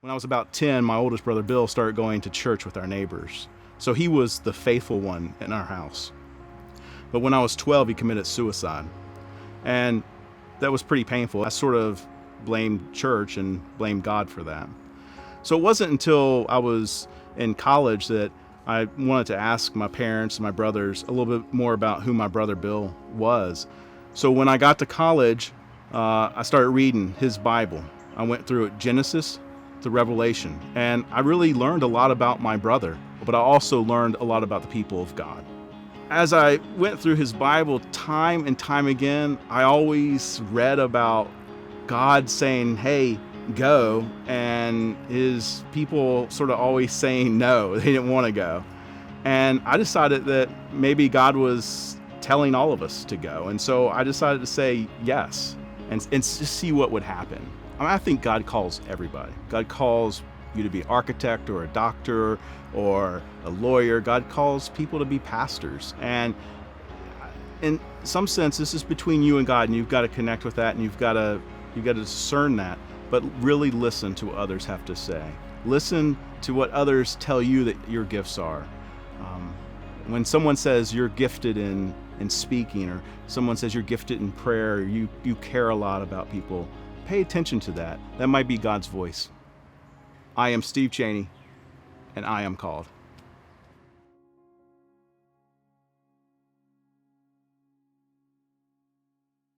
When I was about 10, my oldest brother Bill started going to church with our neighbors. So he was the faithful one in our house. But when I was 12, he committed suicide. And that was pretty painful. I sort of blamed church and blamed God for that. So it wasn't until I was in college that I wanted to ask my parents and my brothers a little bit more about who my brother Bill was. So when I got to college, I started reading his Bible. I went through it, Genesis to Revelation, and I really learned a lot about my brother, but I also learned a lot about the people of God. As I went through his Bible time and time again, I always read about God saying, hey, go, and his people sort of always saying no, they didn't want to go. And I decided that maybe God was telling all of us to go. And so I decided to say yes and just see what would happen. I think God calls everybody. God calls you to be an architect or a doctor or a lawyer. God calls people to be pastors. And in some sense, this is between you and God, and you've got to connect with that, and you've got to discern that. But really listen to what others have to say. Listen to what others tell you that your gifts are. When someone says you're gifted in speaking, or someone says you're gifted in prayer, or you care a lot about people, pay attention to that. That might be God's voice. I am Steve Cheyney, and I am called.